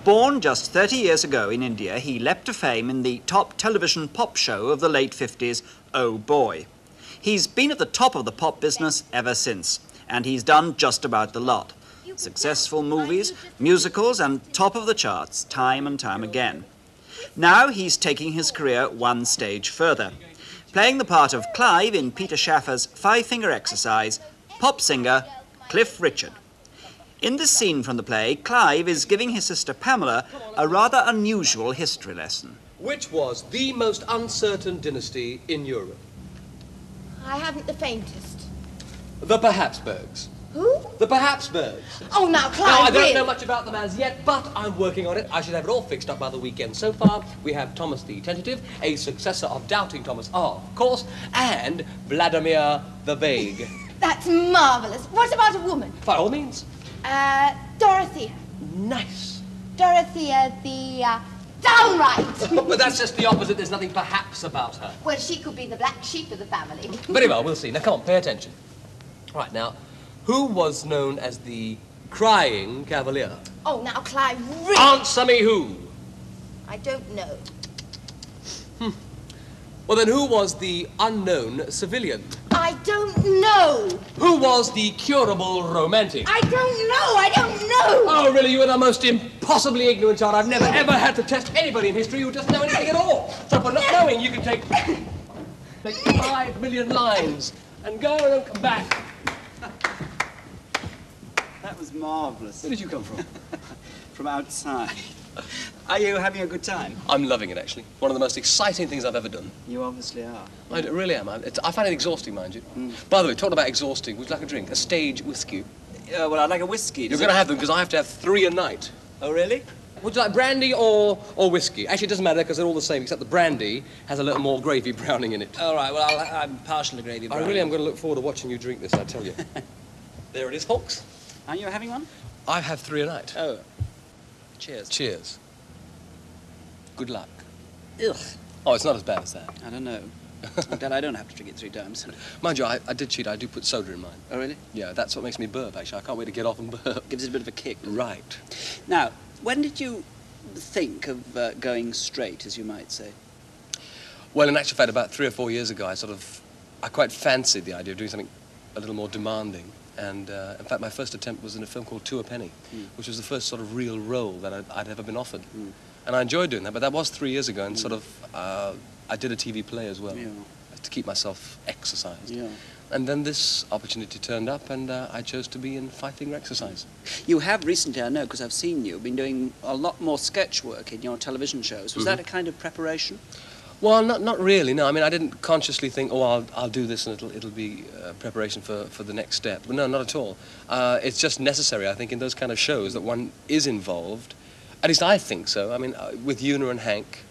Born just 30 years ago in India, he leapt to fame in the top television pop show of the late 50s, Oh Boy. He's been at the top of the pop business ever since, and he's done just about the lot. Successful movies, musicals, and top of the charts time and time again. Now he's taking his career one stage further, playing the part of Clive in Peter Shaffer's Five-Finger Exercise, pop singer Cliff Richard. In this scene from the play, Clive is giving his sister Pamela a rather unusual history lesson. Which was the most uncertain dynasty in Europe? I haven't the faintest. The Habsburgs. Who? The Habsburgs. Oh, now, Clive, Now, I don't really? know much about them as yet, but I'm working on it. I should have it all fixed up by the weekend. So far, we have Thomas the Tentative, a successor of Doubting Thomas, of course, and Vladimir the Vague. That's marvellous. What about a woman? By all means. Dorothea. Nice. Dorothea the, downright. But that's just the opposite. There's nothing perhaps about her. Well, she could be the black sheep of the family. Very well, we'll see. Now, come on, pay attention. Right, now, who was known as the Crying Cavalier? Oh, now, Clive, really? Answer me who? I don't know. Well, then who was the unknown civilian? I don't know. Who was the curable romantic? I don't know. I don't know. Oh, really, you are the most impossibly ignorant child. I've never, ever had to test anybody in history who doesn't know anything at all. So for not knowing, you can take 5 million lines and go and come back. That was marvellous. Where did you come from? From outside. Are you having a good time? I'm loving it, actually. One of the most exciting things I've ever done. You obviously are. I really am. I find it exhausting, mind you. By the way, talking about exhausting, would you like a drink? A stage whiskey? Well, I'd like a whiskey. You're going to have them because I have to have 3 a night. Oh, really? Would you like brandy or whiskey? Actually, it doesn't matter because they're all the same, except the brandy has a little more gravy browning in it. All right, well, I'm partial to gravy browning. I really am going to look forward to watching you drink this, I tell you. There it is, folks. Are you having one? I have 3 a night. Oh. Cheers. Cheers. Good luck. Ugh. Oh, it's not as bad as that. I don't know. I'm glad I don't have to drink it 3 times. Mind you, I did cheat. I do put soda in mine. Oh, really? Yeah, that's what makes me burp, actually. I can't wait to get off and burp. Gives it a bit of a kick. Right. Now, when did you think of going straight, as you might say? Well, in actual fact, about 3 or 4 years ago, I quite fancied the idea of doing something a little more demanding. And, in fact, my first attempt was in a film called Two a Penny, which was the first sort of real role that I'd ever been offered. And I enjoyed doing that, but that was 3 years ago, and sort of, I did a TV play as well, to keep myself exercised. Yeah. And then this opportunity turned up, and I chose to be in Five-Finger Exercise. You have recently, I know, because I've seen you, been doing a lot more sketch work in your television shows. Was that a kind of preparation? Well, not really, no. I mean, I didn't consciously think, oh, I'll do this and it'll be preparation for the next step. But no, not at all. It's just necessary, I think, in those kind of shows that one is involved. At least I think so. I mean, with Una and Hank,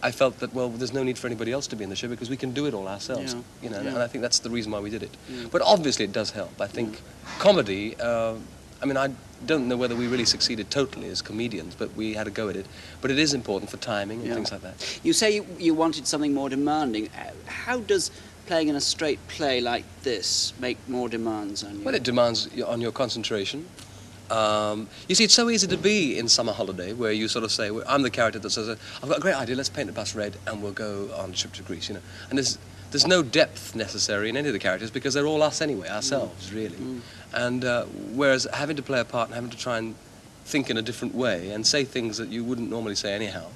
I felt that, well, there's no need for anybody else to be in the show because we can do it all ourselves. Yeah. You know, Yeah. and I think that's the reason why we did it. But obviously it does help. I think comedy, I mean, I don't know whether we really succeeded totally as comedians, but we had a go at it. But it is important for timing and things like that. You say you wanted something more demanding. How does playing in a straight play like this make more demands on you? Well, it demands on your concentration. You see, it's so easy to be in Summer Holiday where you sort of say, well, I'm the character that says, I've got a great idea, let's paint the bus red and we'll go on a trip to Greece, you know. And there's no depth necessary in any of the characters because they're all us anyway, ourselves, really. And whereas having to play a part and having to try and think in a different way and say things that you wouldn't normally say anyhow,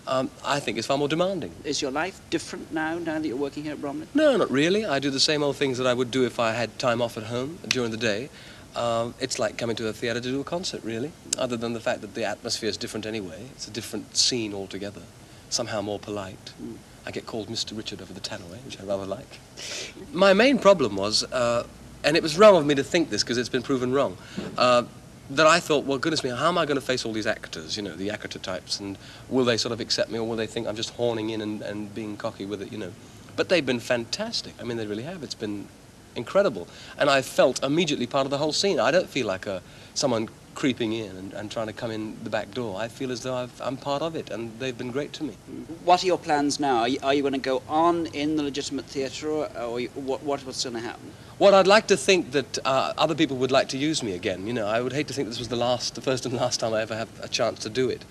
I think it's far more demanding. Is your life different now that you're working here at Bromley? No, not really. I do the same old things that I would do if I had time off at home during the day. It's like coming to a theatre to do a concert, really, other than the fact that the atmosphere is different anyway. It's a different scene altogether, somehow more polite. I get called Mr. Richard over the tannoy, which I rather like. My main problem was, and it was wrong of me to think this because it's been proven wrong, that I thought, well, goodness me, how am I going to face all these actors, you know, the actor types, and will they sort of accept me or will they think I'm just horning in and being cocky with it, you know? But they've been fantastic. I mean, they really have. It's been incredible. And I felt immediately part of the whole scene. I don't feel like someone creeping in and trying to come in the back door. I feel as though I'm part of it, and they've been great to me. What are your plans now? Are you going to go on in the legitimate theatre, or what's going to happen? Well, I'd like to think that other people would like to use me again. You know, I would hate to think this was the first and last time I ever have a chance to do it.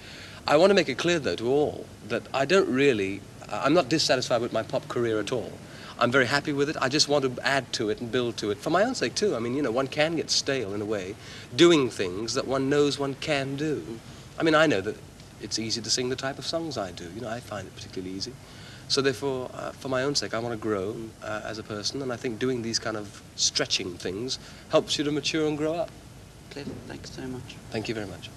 I want to make it clear, though, to all that I don't really, I'm not dissatisfied with my pop career at all. I'm very happy with it. I just want to add to it and build to it, for my own sake, too. I mean, you know, one can get stale, in a way, doing things that one knows one can do. I mean, I know that it's easy to sing the type of songs I do. You know, I find it particularly easy. So therefore, for my own sake, I want to grow as a person, and I think doing these kind of stretching things helps you to mature and grow up. Cliff, thanks so much. Thank you very much.